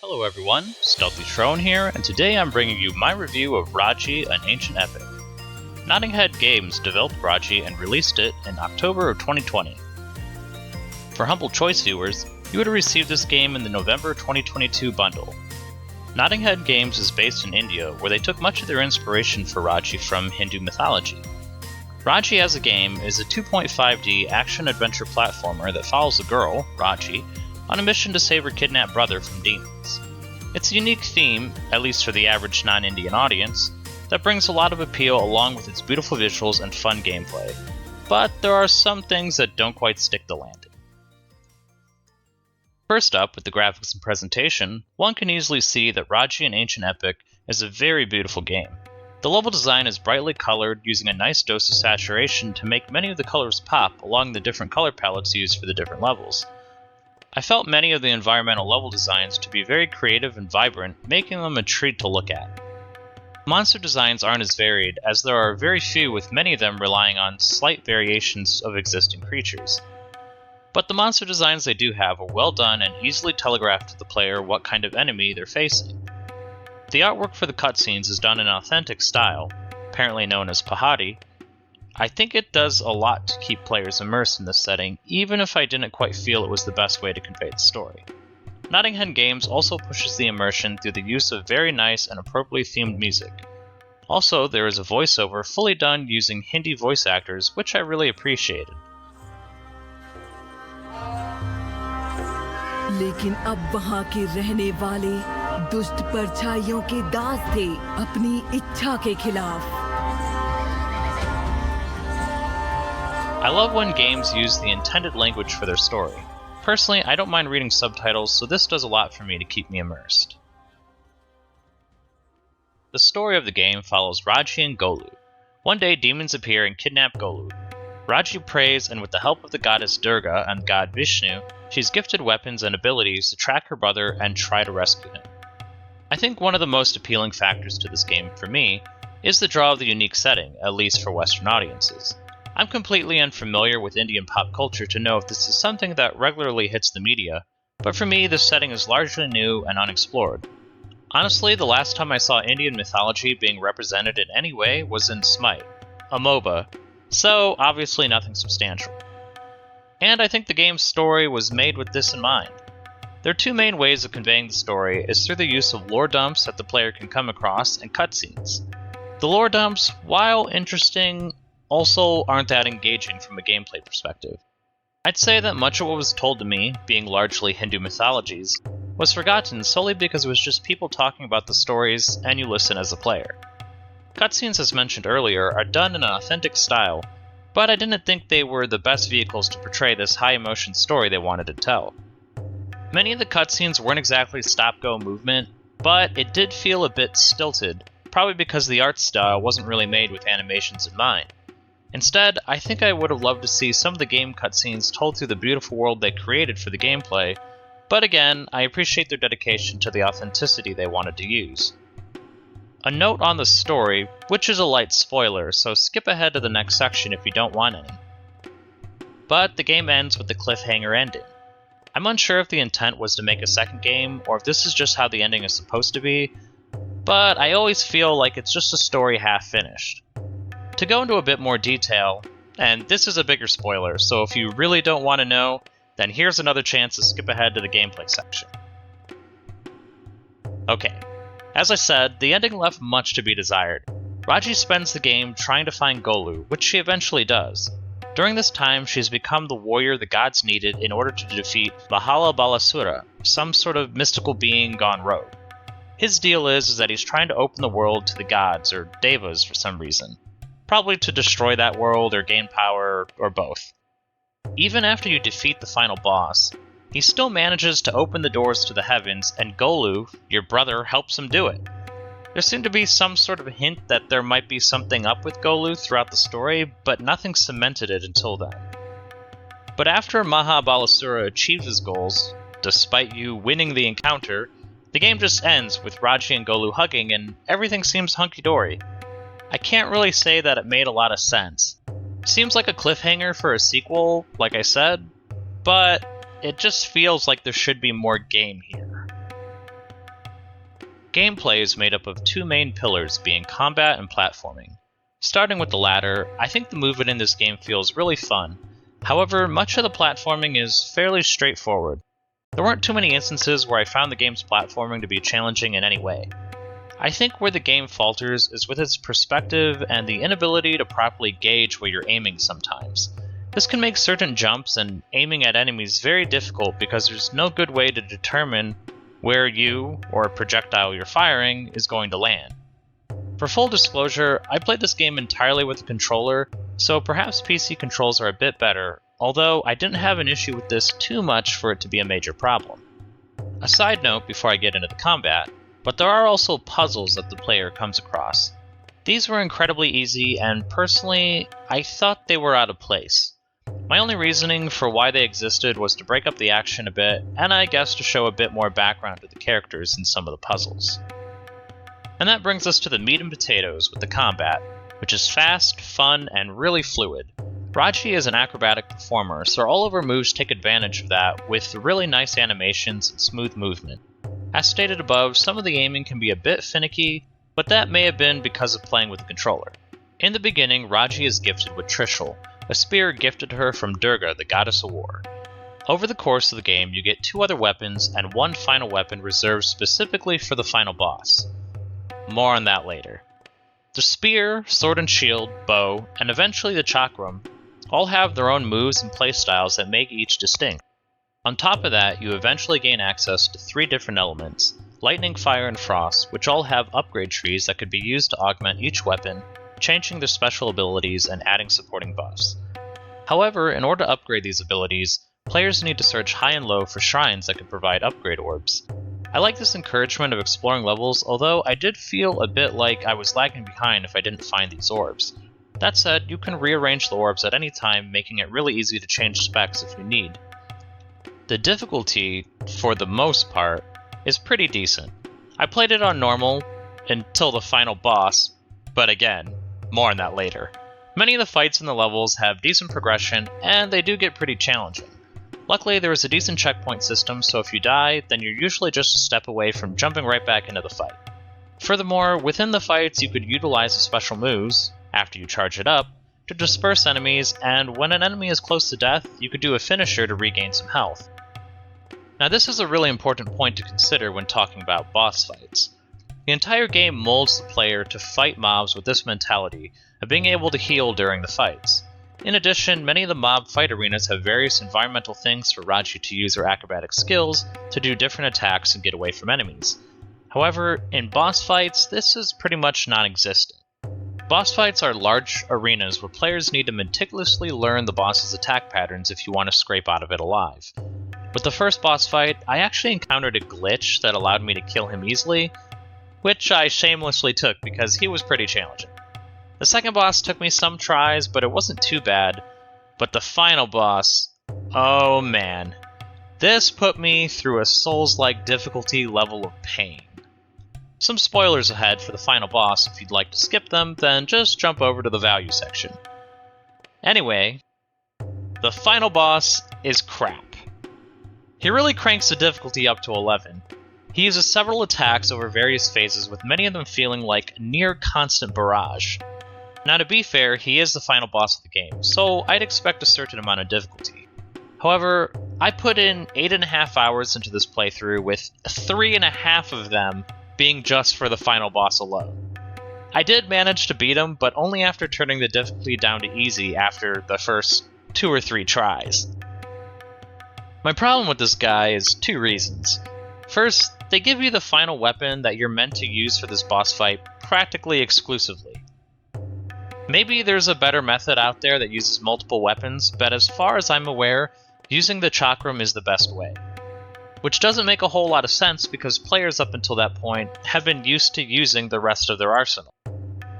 Hello everyone, StealthyShiroean here, and today I'm bringing you my review of Raji, an ancient epic. Nottinghead Games developed Raji and released it in October of 2020. For Humble Choice viewers, you would have received this game in the November 2022 bundle. Nottinghead Games is based in India, where they took much of their inspiration for Raji from Hindu mythology. Raji as a game is a 2.5D action-adventure platformer that follows a girl, Raji, on a mission to save her kidnapped brother from demons. It's a unique theme, at least for the average non-Indian audience, that brings a lot of appeal along with its beautiful visuals and fun gameplay, but there are some things that don't quite stick the landing. First up, with the graphics and presentation, one can easily see that Raji, an ancient epic is a very beautiful game. The level design is brightly colored, using a nice dose of saturation to make many of the colors pop along the different color palettes used for the different levels. I felt many of the environmental level designs to be very creative and vibrant, making them a treat to look at. Monster designs aren't as varied, as there are very few, with many of them relying on slight variations of existing creatures. But the monster designs they do have are well done and easily telegraph to the player what kind of enemy they're facing. The artwork for the cutscenes is done in an authentic style, apparently known as Pahadi. I think it does a lot to keep players immersed in this setting, even if I didn't quite feel it was the best way to convey the story. Nottinghead Games also pushes the immersion through the use of very nice and appropriately themed music. Also, there is a voiceover fully done using Hindi voice actors, which I really appreciated. लेकिन अब वहाँ के रहने वाले दुष्ट परछाइयों के दास थे अपनी इच्छा के खिलाफ। I love when games use the intended language for their story. Personally, I don't mind reading subtitles, so this does a lot for me to keep me immersed. The story of the game follows Raji and Golu. One day, demons appear and kidnap Golu. Raji prays, and with the help of the goddess Durga and god Vishnu, she's gifted weapons and abilities to track her brother and try to rescue him. I think one of the most appealing factors to this game, for me, is the draw of the unique setting, at least for Western audiences. I'm completely unfamiliar with Indian pop culture to know if this is something that regularly hits the media, but for me, this setting is largely new and unexplored. Honestly, the last time I saw Indian mythology being represented in any way was in Smite, a MOBA, so obviously nothing substantial. And I think the game's story was made with this in mind. There are two main ways of conveying the story is through the use of lore dumps that the player can come across and cutscenes. The lore dumps, while interesting, also aren't that engaging from a gameplay perspective. I'd say that much of what was told to me, being largely Hindu mythologies, was forgotten solely because it was just people talking about the stories and you listen as a player. Cutscenes, as mentioned earlier, are done in an authentic style, but I didn't think they were the best vehicles to portray this high-emotion story they wanted to tell. Many of the cutscenes weren't exactly stop-go movement, but it did feel a bit stilted, probably because the art style wasn't really made with animations in mind. Instead, I think I would have loved to see some of the game cutscenes told through the beautiful world they created for the gameplay, but again, I appreciate their dedication to the authenticity they wanted to use. A note on the story, which is a light spoiler, so skip ahead to the next section if you don't want any. But the game ends with the cliffhanger ending. I'm unsure if the intent was to make a second game, or if this is just how the ending is supposed to be, but I always feel like it's just a story half finished. To go into a bit more detail, and this is a bigger spoiler, so if you really don't want to know, then here's another chance to skip ahead to the gameplay section. Okay, as I said, the ending left much to be desired. Raji spends the game trying to find Golu, which she eventually does. During this time, she's become the warrior the gods needed in order to defeat Mahabalasura, some sort of mystical being gone rogue. His deal is that he's trying to open the world to the gods, or devas for some reason. Probably to destroy that world or gain power, or both. Even after you defeat the final boss, he still manages to open the doors to the heavens, and Golu, your brother, helps him do it. There seemed to be some sort of hint that there might be something up with Golu throughout the story, but nothing cemented it until then. But after Mahabalasura achieves his goals, despite you winning the encounter, the game just ends with Raji and Golu hugging and everything seems hunky-dory. I can't really say that it made a lot of sense. It seems like a cliffhanger for a sequel, like I said, but it just feels like there should be more game here. Gameplay is made up of two main pillars, being combat and platforming. Starting with the latter, I think the movement in this game feels really fun. However, much of the platforming is fairly straightforward. There weren't too many instances where I found the game's platforming to be challenging in any way. I think where the game falters is with its perspective and the inability to properly gauge where you're aiming sometimes. This can make certain jumps and aiming at enemies very difficult because there's no good way to determine where you, or a projectile you're firing, is going to land. For full disclosure, I played this game entirely with a controller, so perhaps PC controls are a bit better, although I didn't have an issue with this too much for it to be a major problem. A side note before I get into the combat, but there are also puzzles that the player comes across. These were incredibly easy, and personally, I thought they were out of place. My only reasoning for why they existed was to break up the action a bit, and I guess to show a bit more background to the characters in some of the puzzles. And that brings us to the meat and potatoes with the combat, which is fast, fun, and really fluid. Raji is an acrobatic performer, so all of her moves take advantage of that with really nice animations and smooth movement. As stated above, some of the aiming can be a bit finicky, but that may have been because of playing with the controller. In the beginning, Raji is gifted with Trishul, a spear gifted to her from Durga, the goddess of war. Over the course of the game, you get two other weapons and one final weapon reserved specifically for the final boss. More on that later. The spear, sword and shield, bow, and eventually the chakram all have their own moves and playstyles that make each distinct. On top of that, you eventually gain access to three different elements, lightning, fire, and frost, which all have upgrade trees that could be used to augment each weapon, changing their special abilities and adding supporting buffs. However, in order to upgrade these abilities, players need to search high and low for shrines that could provide upgrade orbs. I like this encouragement of exploring levels, although I did feel a bit like I was lagging behind if I didn't find these orbs. That said, you can rearrange the orbs at any time, making it really easy to change specs if you need. The difficulty, for the most part, is pretty decent. I played it on normal until the final boss, but again, more on that later. Many of the fights in the levels have decent progression, and they do get pretty challenging. Luckily, there is a decent checkpoint system, so if you die, then you're usually just a step away from jumping right back into the fight. Furthermore, within the fights you could utilize the special moves, after you charge it up, to disperse enemies, and when an enemy is close to death, you could do a finisher to regain some health. Now this is a really important point to consider when talking about boss fights. The entire game molds the player to fight mobs with this mentality of being able to heal during the fights. In addition, many of the mob fight arenas have various environmental things for Raji to use her acrobatic skills to do different attacks and get away from enemies. However, in boss fights, this is pretty much non-existent. Boss fights are large arenas where players need to meticulously learn the boss's attack patterns if you want to scrape out of it alive. With the first boss fight, I actually encountered a glitch that allowed me to kill him easily, which I shamelessly took because he was pretty challenging. The second boss took me some tries, but it wasn't too bad. But the final boss, oh man. This put me through a Souls-like difficulty level of pain. Some spoilers ahead for the final boss. If you'd like to skip them, then just jump over to the value section. Anyway, the final boss is crap. He really cranks the difficulty up to 11. He uses several attacks over various phases, with many of them feeling like a near constant barrage. Now to be fair, he is the final boss of the game, so I'd expect a certain amount of difficulty. However, I put in 8.5 hours into this playthrough, with 3.5 of them being just for the final boss alone. I did manage to beat him, but only after turning the difficulty down to easy after the first 2 or 3 tries. My problem with this guy is 2 reasons. First, they give you the final weapon that you're meant to use for this boss fight practically exclusively. Maybe there's a better method out there that uses multiple weapons, but as far as I'm aware, using the chakram is the best way. Which doesn't make a whole lot of sense because players up until that point have been used to using the rest of their arsenal.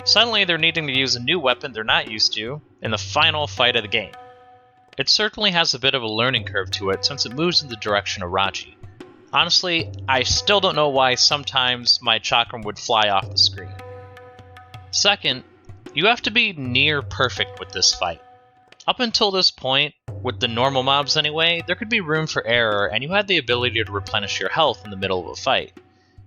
Suddenly they're needing to use a new weapon they're not used to in the final fight of the game. It certainly has a bit of a learning curve to it since it moves in the direction of Raji. Honestly, I still don't know why sometimes my chakram would fly off the screen. Second, you have to be near perfect with this fight. Up until this point, with the normal mobs anyway, there could be room for error and you had the ability to replenish your health in the middle of a fight.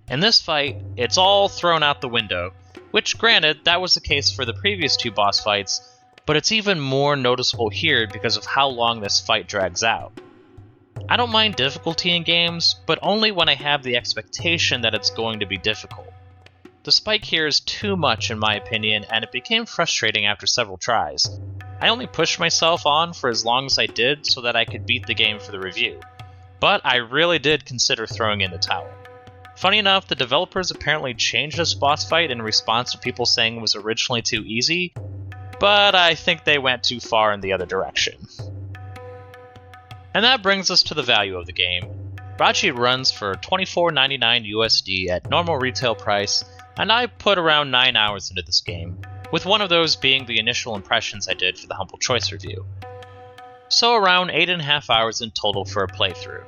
In this fight, it's all thrown out the window, which granted, that was the case for the previous 2 boss fights, but it's even more noticeable here because of how long this fight drags out. I don't mind difficulty in games, but only when I have the expectation that it's going to be difficult. The spike here is too much in my opinion, and it became frustrating after several tries. I only pushed myself on for as long as I did so that I could beat the game for the review, but I really did consider throwing in the towel. Funny enough, the developers apparently changed this boss fight in response to people saying it was originally too easy, but I think they went too far in the other direction. And that brings us to the value of the game. Raji runs for $24.99 USD at normal retail price, and I put around 9 hours into this game, with one of those being the initial impressions I did for the Humble Choice review. So around 8.5 hours in total for a playthrough.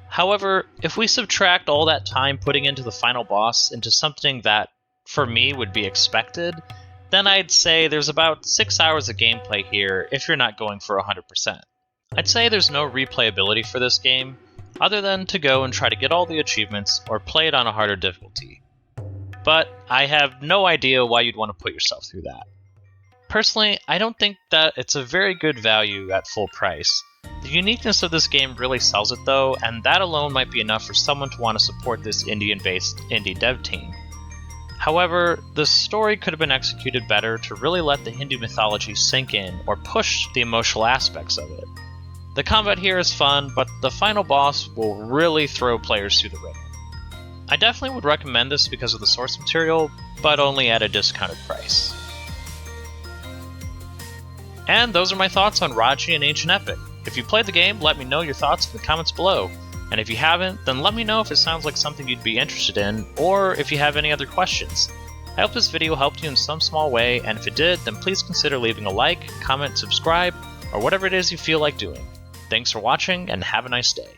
However, if we subtract all that time putting into the final boss into something that, for me, would be expected, then I'd say there's about 6 hours of gameplay here if you're not going for 100%. I'd say there's no replayability for this game, other than to go and try to get all the achievements or play it on a harder difficulty. But I have no idea why you'd want to put yourself through that. Personally, I don't think that it's a very good value at full price. The uniqueness of this game really sells it though, and that alone might be enough for someone to want to support this Indian-based indie dev team. However, the story could have been executed better to really let the Hindu mythology sink in or push the emotional aspects of it. The combat here is fun, but the final boss will really throw players through the ringer. I definitely would recommend this because of the source material, but only at a discounted price. And those are my thoughts on Raji and Ancient Epic. If you played the game, let me know your thoughts in the comments below. And if you haven't, then let me know if it sounds like something you'd be interested in, or if you have any other questions. I hope this video helped you in some small way, and if it did, then please consider leaving a like, comment, subscribe, or whatever it is you feel like doing. Thanks for watching, and have a nice day.